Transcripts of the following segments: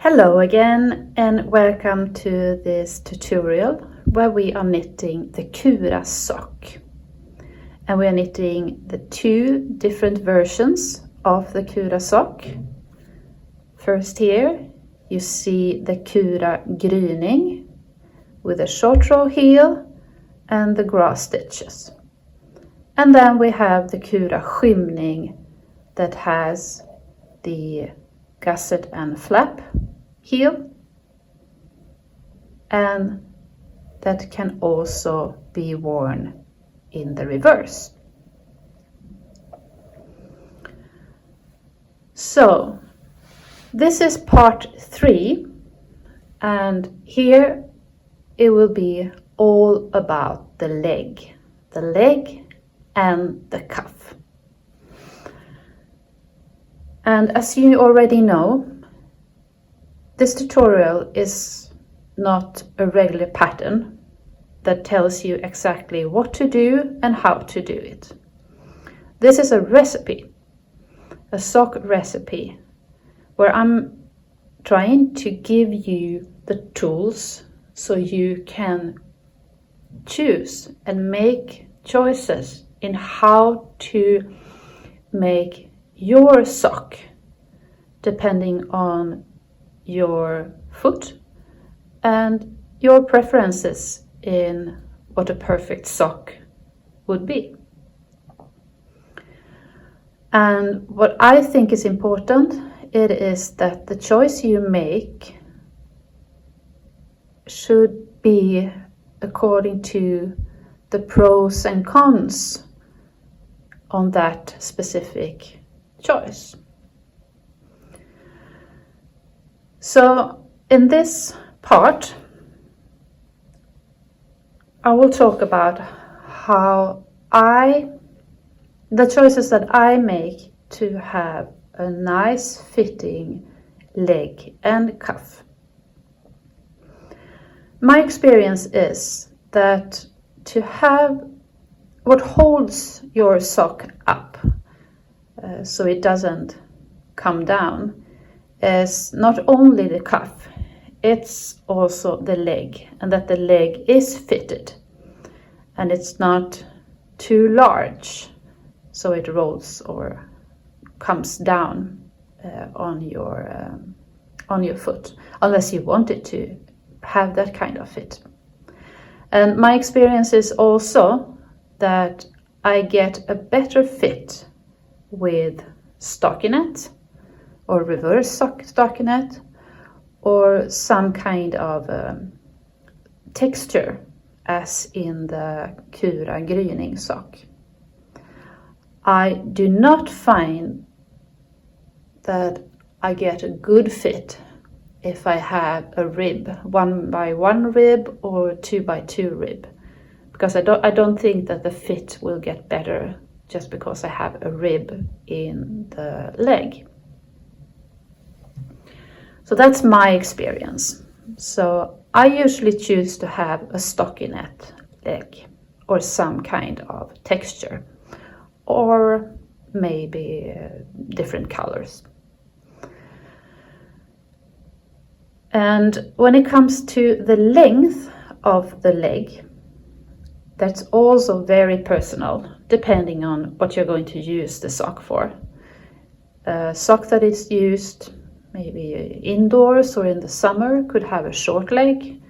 Hello again and welcome to this tutorial where we are knitting the Kura sock. And we are knitting the two different versions of the Kura sock. First here you see the Kura gryning with a short row heel and the grass stitches. And then we have the Kura skymning that has the gusset and flap heel, and that can also be worn in the reverse. So this is part 3, and here it will be all about the leg and the cuff. And as you already know, this tutorial is not a regular pattern that tells you exactly what to do and how to do it. This is a recipe, a sock recipe, where I'm trying to give you the tools so you can choose and make choices in how to make your sock depending on your foot and your preferences in what a perfect sock would be. And what I think is important, it is that the choice you make should be according to the pros and cons on that specific choice. So in this part, I will talk about the choices that I make to have a nice fitting leg and cuff. My experience is that to have what holds your sock up so it doesn't come down is not only the cuff, it's also the leg, and that the leg is fitted and it's not too large so it rolls or comes down on your foot, unless you want it to have that kind of fit. And my experience is also that I get a better fit with stockinette or reverse stockinette or some kind of texture as in the Kura gryning sock. I do not find that I get a good fit if I have a rib, 1x1 rib or 2x2 rib, because I don't think that the fit will get better just because I have a rib in the leg. So that's my experience. So I usually choose to have a stockinette leg or some kind of texture, or maybe different colors. And when it comes to the length of the leg, that's also very personal, depending on what you're going to use the sock for. A sock that is used maybe indoors or in the summer could have a short leg,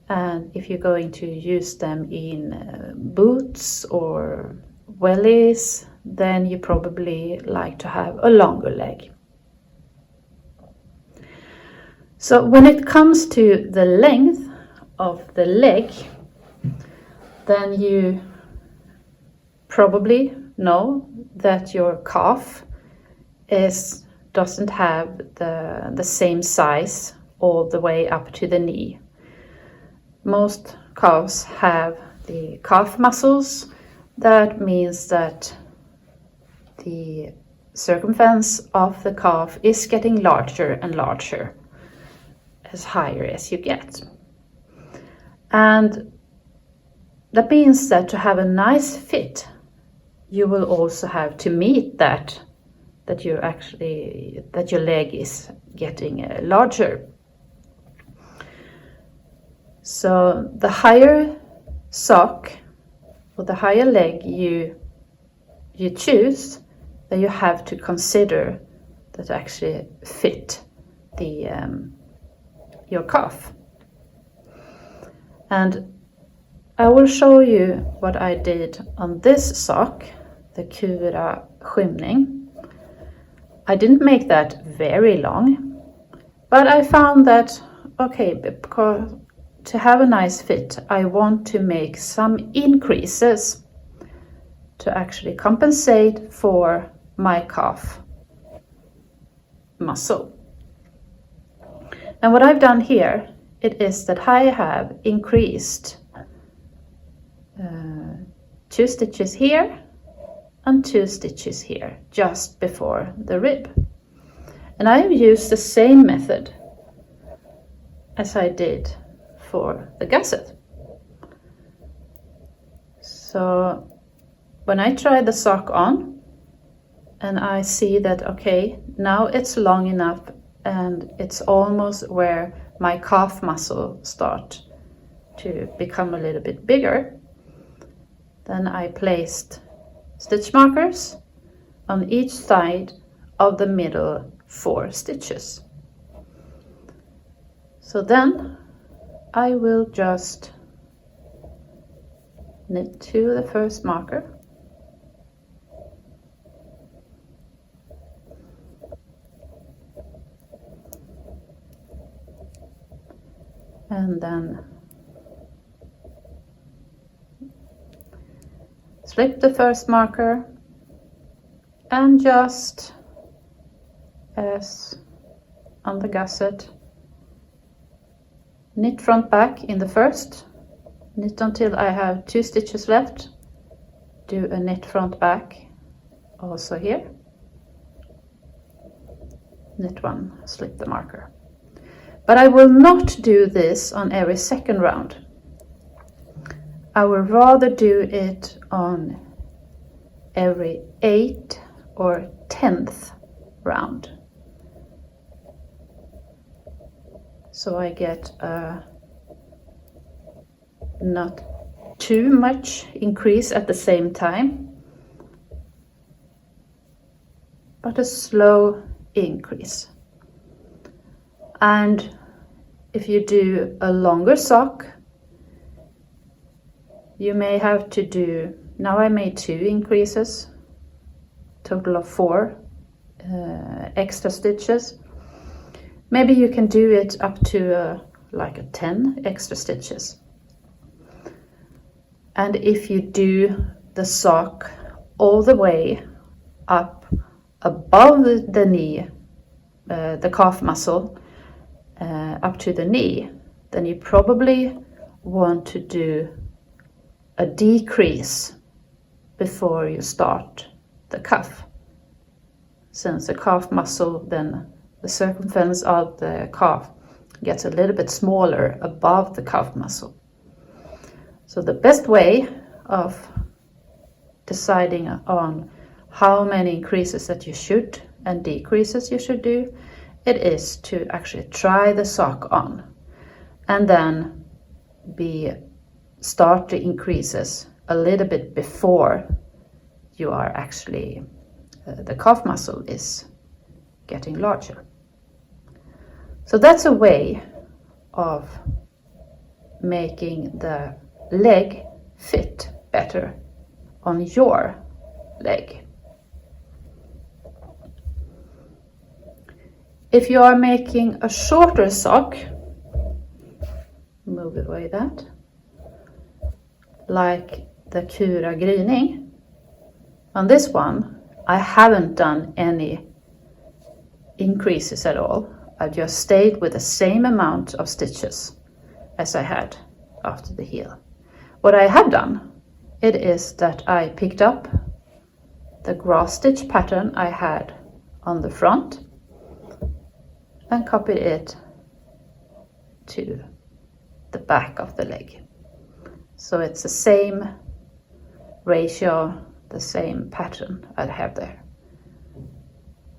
and if you're going to use them in boots or wellies, then you probably like to have a longer leg. So when it comes to the length of the leg, then you probably know that your calf doesn't have the same size all the way up to the knee. Most calves have the calf muscles. That means that the circumference of the calf is getting larger and larger as higher as you get. And that means that to have a nice fit, you will also have to meet that that your leg is getting larger. So the higher sock or the higher leg you choose, then you have to consider that actually fit your calf. And I will show you what I did on this sock, the Kura skymning. I didn't make that very long, but I found that, okay, because to have a nice fit, I want to make some increases to actually compensate for my calf muscle. And what I've done here, it is that I have increased 2 stitches here and 2 stitches here just before the rib. And I have used the same method as I did for the gusset. So when I try the sock on and I see that, okay, now it's long enough and it's almost where my calf muscle start to become a little bit bigger, then I placed stitch markers on each side of the middle 4 stitches. So then I will just knit to the first marker, and then slip the first marker, and just as on the gusset, knit front back in the first, knit until I have 2 stitches left, do a knit front back also here, knit 1, slip the marker. But I will not do this on every second round. I would rather do it on every 8th or 10th round. So I get not too much increase at the same time, but a slow increase. And if you do a longer sock, you may have to do, now I made 2 increases, total of 4 extra stitches. Maybe you can do it up to like a 10 extra stitches. And if you do the sock all the way up above the knee, the calf muscle, up to the knee, then you probably want to do a decrease before you start the cuff, since the calf muscle, then the circumference of the calf gets a little bit smaller above the calf muscle. So the best way of deciding on how many increases that you should and decreases you should do, it is to actually try the sock on and then start the increases a little bit before you are actually, the calf muscle is getting larger. So that's a way of making the leg fit better on your leg. If you are making a shorter sock, move away that, like the Kura gryning, on this one I haven't done any increases at all. I just stayed with the same amount of stitches as I had after the heel. What I have done, it is that I picked up the grass stitch pattern I had on the front and copied it to the back of the leg. So it's the same ratio, the same pattern I have there.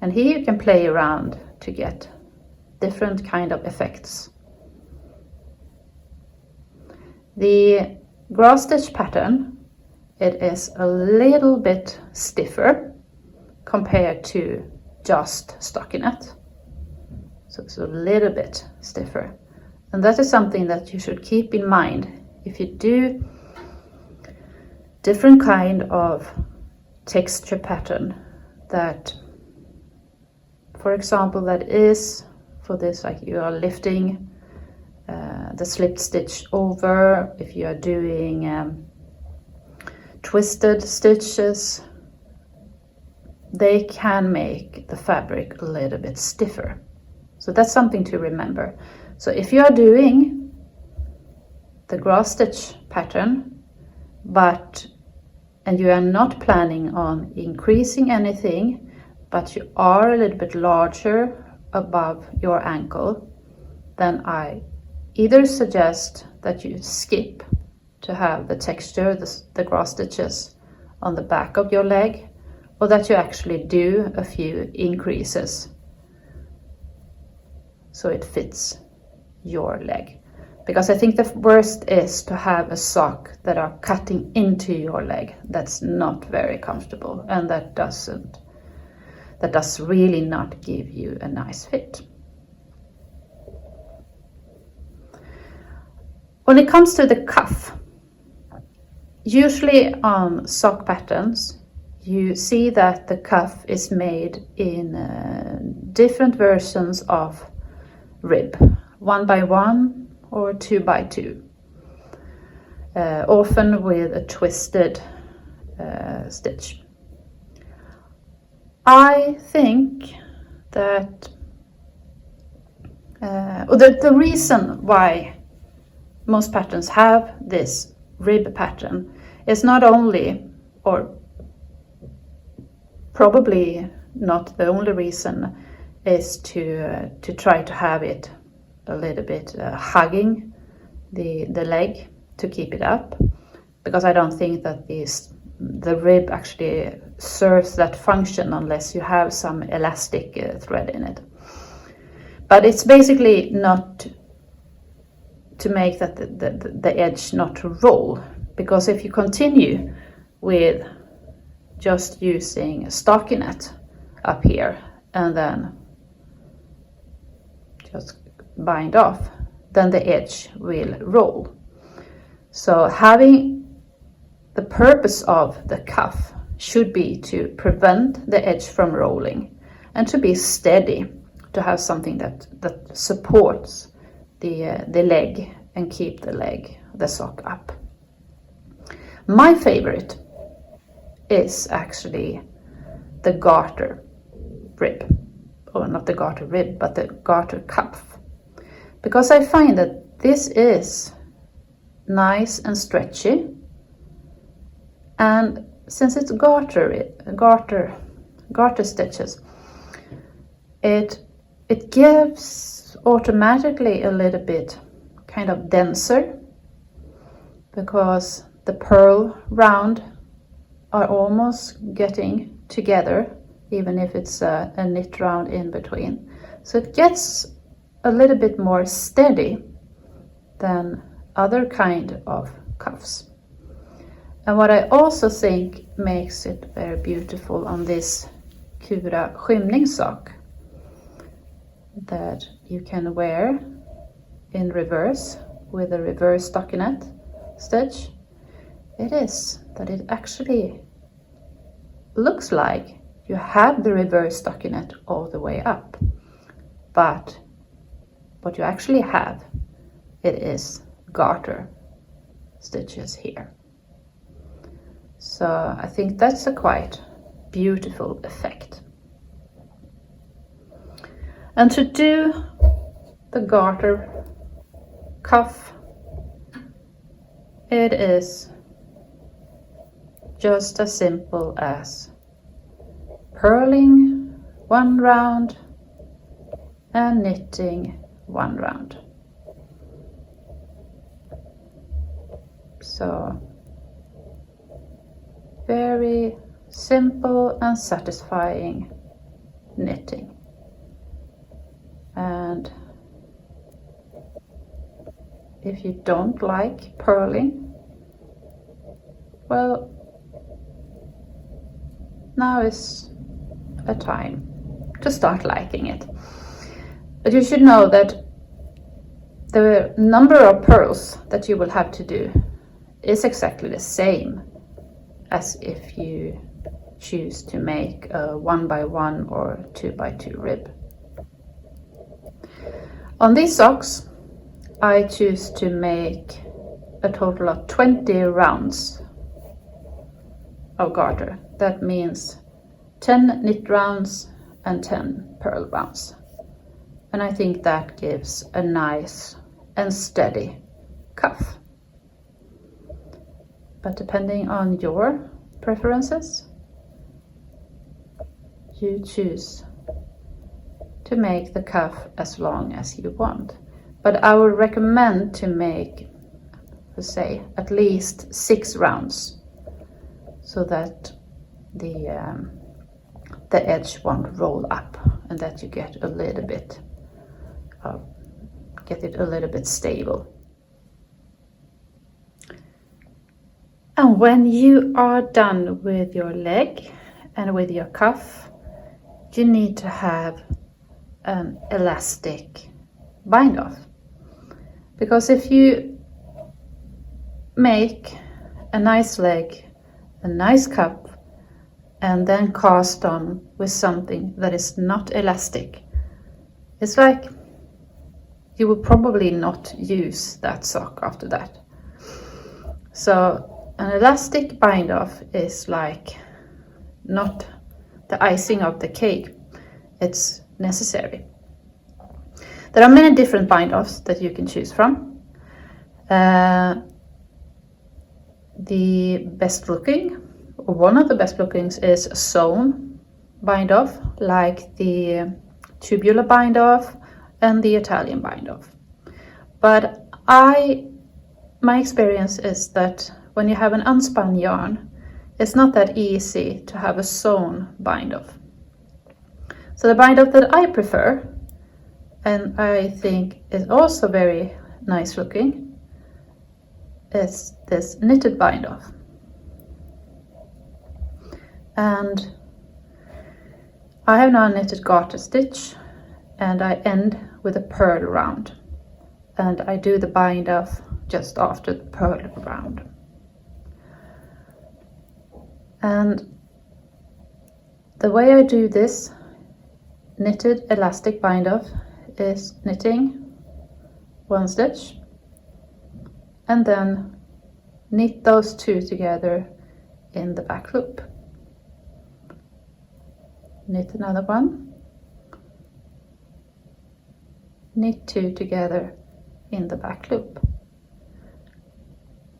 And here you can play around to get different kind of effects. The grass stitch pattern, it is a little bit stiffer compared to just stockinette. So it's a little bit stiffer. And that is something that you should keep in mind if you do different kind of texture pattern that, for example, that is for this, like you are lifting the slipped stitch over, if you are doing twisted stitches, they can make the fabric a little bit stiffer. So that's something to remember. So if you are doing the grass stitch pattern, and you are not planning on increasing anything, but you are a little bit larger above your ankle, then I either suggest that you skip to have the texture, the grass stitches on the back of your leg, or that you actually do a few increases so it fits your leg. Because I think the worst is to have a sock that are cutting into your leg. That's not very comfortable, and that does really not give you a nice fit. When it comes to the cuff, usually on sock patterns, you see that the cuff is made in different versions of rib, 1x1 or 2x2, often with a twisted stitch. I think that the reason why most patterns have this rib pattern is not only, or probably not the only reason, is to try to have it a little bit hugging the leg to keep it up, because I don't think that the rib actually serves that function unless you have some elastic thread in it. But it's basically not to make that the edge not roll, because if you continue with just using a stockinette up here and then just bind off, then the edge will roll. So having the purpose of the cuff should be to prevent the edge from rolling and to be steady, to have something that supports the leg and keep the sock up. My favorite is actually the garter rib, or not the garter rib, but the garter cuff, because I find that this is nice and stretchy, and since it's garter stitches, it gives automatically a little bit kind of denser, because the purl round are almost getting together, even if it's a knit round in between. So it gets a little bit more steady than other kind of cuffs. And what I also think makes it very beautiful on this Kura skymningssock, that you can wear in reverse with a reverse stockinette stitch, it is that it actually looks like you have the reverse stockinette all the way up, but what you actually have, it is garter stitches here. So I think that's a quite beautiful effect. And to do the garter cuff, it is just as simple as purling one round and knitting one round. So very simple and satisfying knitting. And if you don't like purling, well, now is a time to start liking it. But you should know that the number of purls that you will have to do is exactly the same as if you choose to make a 1x1 or 2x2 rib. On these socks, I choose to make a total of 20 rounds of garter. That means 10 knit rounds and 10 purl rounds. And I think that gives a nice and steady cuff. But depending on your preferences, you choose to make the cuff as long as you want. But I would recommend to make, say, at least 6 rounds, so that the edge won't roll up and that you get a little bit get it a little bit stable. And when you are done with your leg and with your cuff, you need to have an elastic bind off. Because if you make a nice leg, a nice cuff, and then cast on with something that is not elastic, it's like you will probably not use that sock after that. So an elastic bind off is like not the icing of the cake, it's necessary. There are many different bind offs that you can choose from. The best looking, or one of the best lookings, is a sewn bind off, like the tubular bind off and the Italian bind off. But my experience is that when you have an unspun yarn, it's not that easy to have a sewn bind off. So the bind off that I prefer, and I think is also very nice looking, is this knitted bind off. And I have now knitted garter stitch, and I end with a purl round, and I do the bind off just after the purl round. And the way I do this knitted elastic bind off is knitting 1 stitch and then knit those 2 together in the back loop. Knit another 1, knit 2 together in the back loop.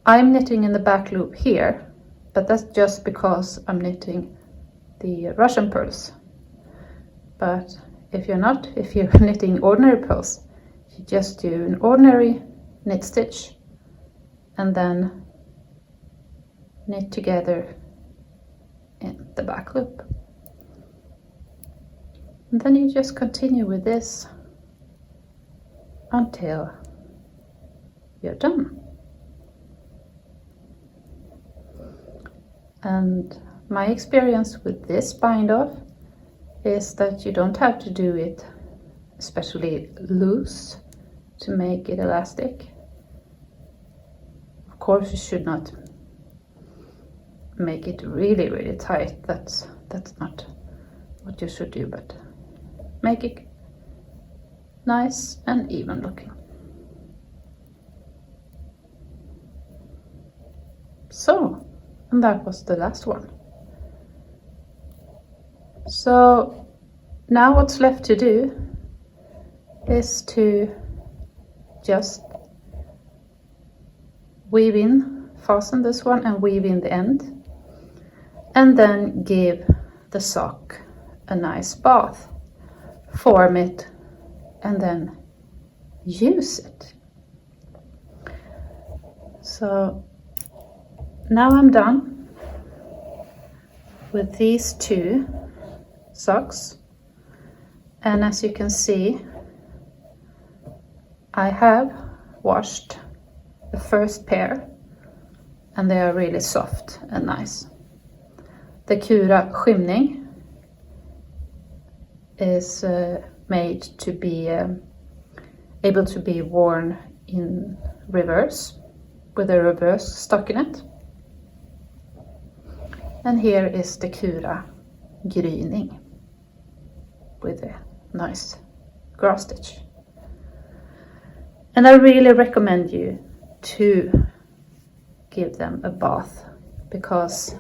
I'm knitting in the back loop here, but that's just because I'm knitting the Russian purls. But if you're knitting ordinary purls, you just do an ordinary knit stitch and then knit together in the back loop. And then you just continue with this until you're done. And my experience with this bind off is that you don't have to do it especially loose to make it elastic. Of course, you should not make it really, really tight. That's not what you should do, but make it nice and even looking. So, and that was the last one. So now what's left to do is to just weave in, fasten this one and weave in the end, and then give the sock a nice bath, form it, and then use it. So now I'm done with these 2 socks. And as you can see, I have washed the first pair and they are really soft and nice. The Kura skymning is made to be able to be worn in reverse with a reverse stockinette. And here is the Kura gryning with a nice grass stitch. And I really recommend you to give them a bath, because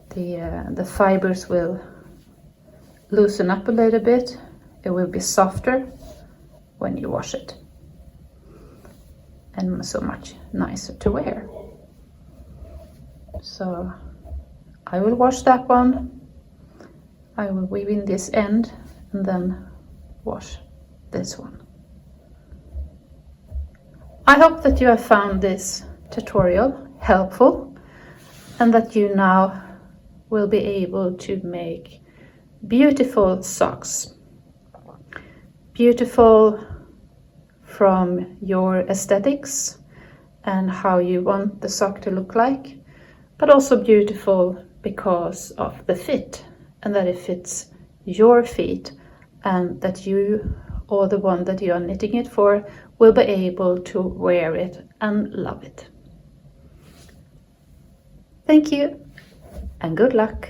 the fibers will loosen up a little bit. It will be softer when you wash it, and so much nicer to wear. So I will wash that one. I will weave in this end and then wash this one. I hope that you have found this tutorial helpful and that you now will be able to make beautiful socks. Beautiful from your aesthetics and how you want the sock to look like, but also beautiful because of the fit and that it fits your feet, and that you or the one that you are knitting it for will be able to wear it and love it. Thank you and good luck.